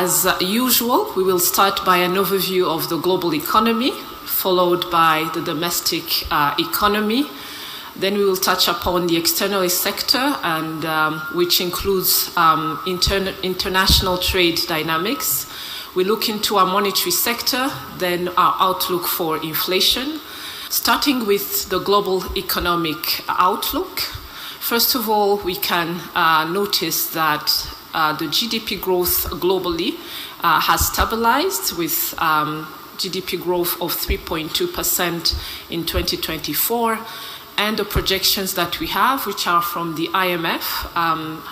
As usual, we will start by an overview of the global economy, followed by the domestic economy. Then we will touch upon the external sector, and which includes international trade dynamics. We look into our monetary sector, then our outlook for inflation. Starting with the global economic outlook, first of all, we can notice that the GDP growth globally has stabilized with GDP growth of 3.2% in 2024. And the projections that we have, which are from the IMF,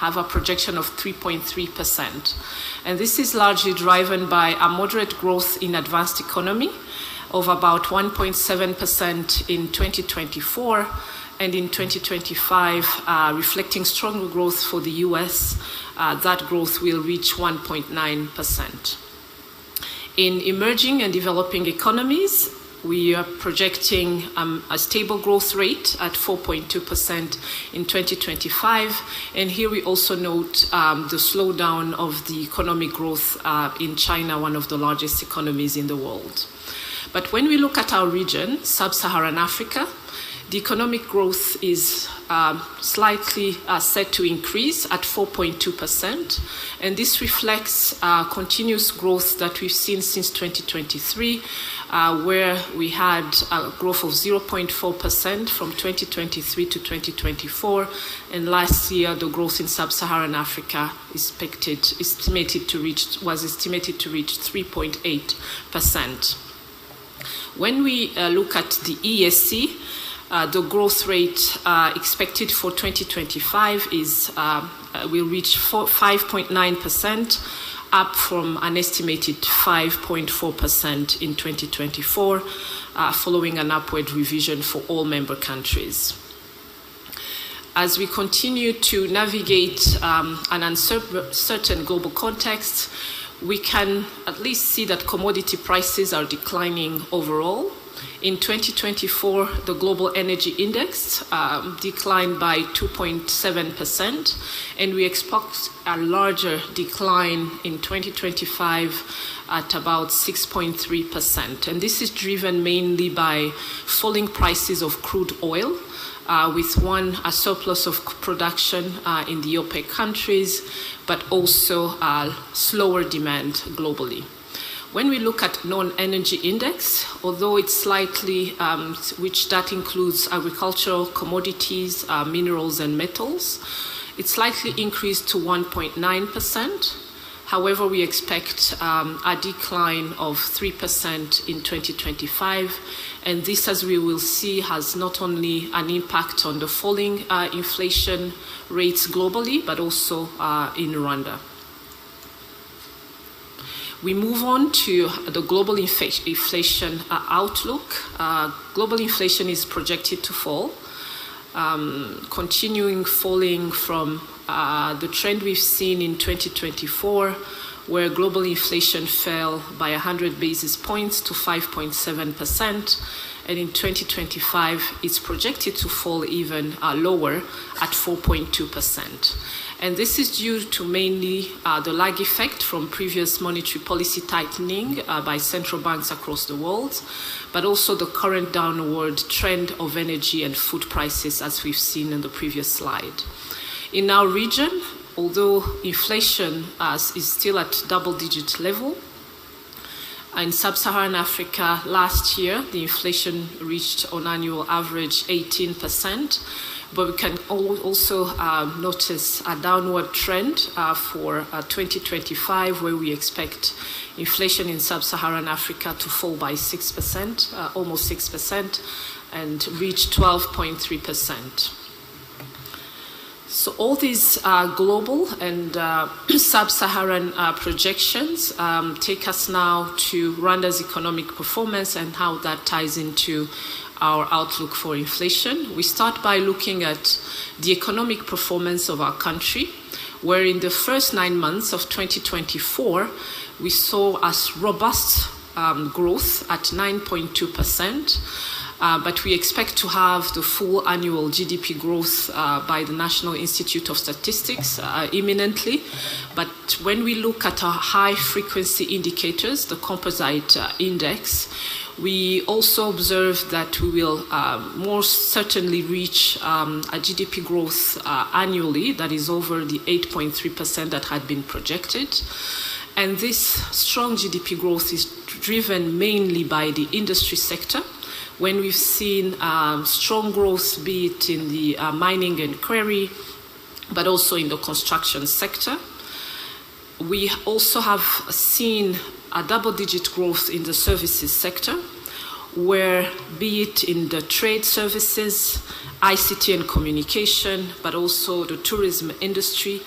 have a projection of 3.3%. And this is largely driven by a moderate growth in advanced economy of about 1.7% in 2024, and in 2025, reflecting stronger growth for the US, that growth will reach 1.9%. In emerging and developing economies, we are projecting a stable growth rate at 4.2% in 2025. And here we also note the slowdown of the economic growth in China, one of the largest economies in the world. But when we look at our region, Sub-Saharan Africa, the economic growth is slightly set to increase at 4.2%, and this reflects continuous growth that we've seen since 2023, where we had a growth of 0.4% from 2023 to 2024, and last year the growth in Sub-Saharan Africa was estimated to reach 3.8%. When we look at the ESC, the growth rate expected for 2025 will reach 5.9%, up from an estimated 5.4% in 2024, following an upward revision for all member countries. As we continue to navigate an uncertain global context, we can at least see that commodity prices are declining overall. In 2024, the global energy index declined by 2.7%, and we expect a larger decline in 2025 at about 6.3%. And this is driven mainly by falling prices of crude oil, with a surplus of production in the OPEC countries, but also slower demand globally. When we look at non-energy index, although it's slightly, that includes agricultural commodities, minerals and metals, it's slightly increased to 1.9%. However, we expect a decline of 3% in 2025. And this, as we will see, has not only an impact on the falling inflation rates globally, but also in Rwanda. We move on to the global inflation outlook. Global inflation is projected to fall, continuing falling from the trend we've seen in 2024, where global inflation fell by 100 basis points to 5.7%. And in 2025, it's projected to fall even lower at 4.2%. And this is due to mainly the lag effect from previous monetary policy tightening by central banks across the world, but also the current downward trend of energy and food prices, as we've seen in the previous slide. In our region, although inflation is still at double-digit level, in Sub-Saharan Africa last year, the inflation reached on annual average 18%, but we can also notice a downward trend for 2025, where we expect inflation in Sub-Saharan Africa to fall by 6%, almost 6%, and reach 12.3%. So all these global and sub-Saharan projections take us now to Rwanda's economic performance and how that ties into our outlook for inflation. We start by looking at the economic performance of our country, where in the first 9 months of 2024, we saw a robust growth at 9.2%. but we expect to have the full annual GDP growth by the National Institute of Statistics imminently. But when we look at our high frequency indicators, the composite index, we also observe that we will more certainly reach a GDP growth annually that is over the 8.3% that had been projected. And this strong GDP growth is driven mainly by the industry sector, when we've seen strong growth, be it in the mining and quarry, but also in the construction sector. We also have seen a double-digit growth in the services sector, where, be it in the trade services, ICT and communication, but also the tourism industry,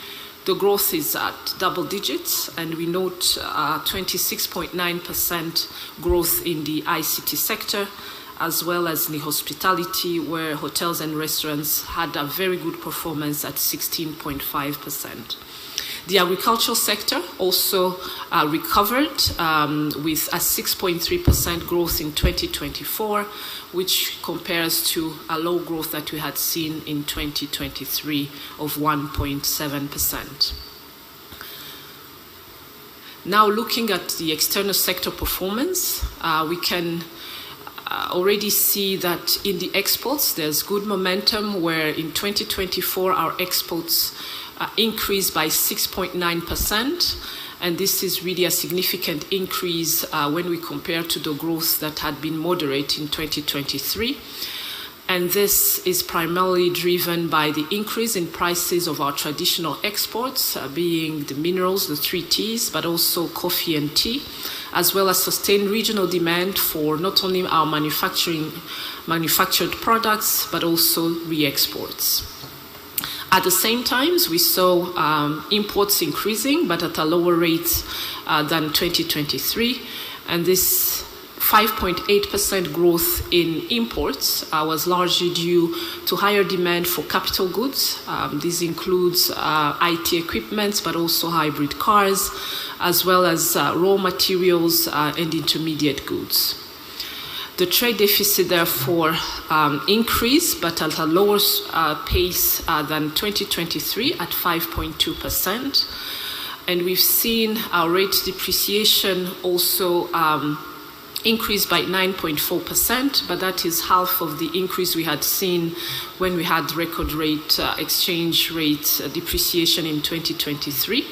the growth is at double digits, and we note 26.9% growth in the ICT sector, as well as in the hospitality, where hotels and restaurants had a very good performance at 16.5%. The agricultural sector also recovered with a 6.3% growth in 2024, which compares to a low growth that we had seen in 2023 of 1.7%. Now, looking at the external sector performance, we can already see that in the exports, there's good momentum, where in 2024, our exports increased by 6.9%, and this is really a significant increase when we compare to the growth that had been moderate in 2023. And this is primarily driven by the increase in prices of our traditional exports, being the minerals, the 3 Ts, but also coffee and tea, as well as sustained regional demand for not only our manufactured products, but also re-exports. At the same time, we saw imports increasing, but at a lower rate than 2023. And this 5.8% growth in imports was largely due to higher demand for capital goods. This includes IT equipment, but also hybrid cars, as well as raw materials and intermediate goods. The trade deficit, therefore, increased, but at a lower pace than 2023 at 5.2%. And we've seen our rate depreciation also increased by 9.4%, but that is half of the increase we had seen when we had record rate exchange rate depreciation in 2023.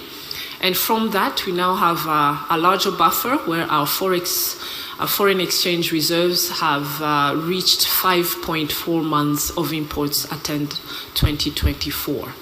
And from that, we now have a larger buffer, where our foreign exchange reserves have reached 5.4 months of imports at end 2024.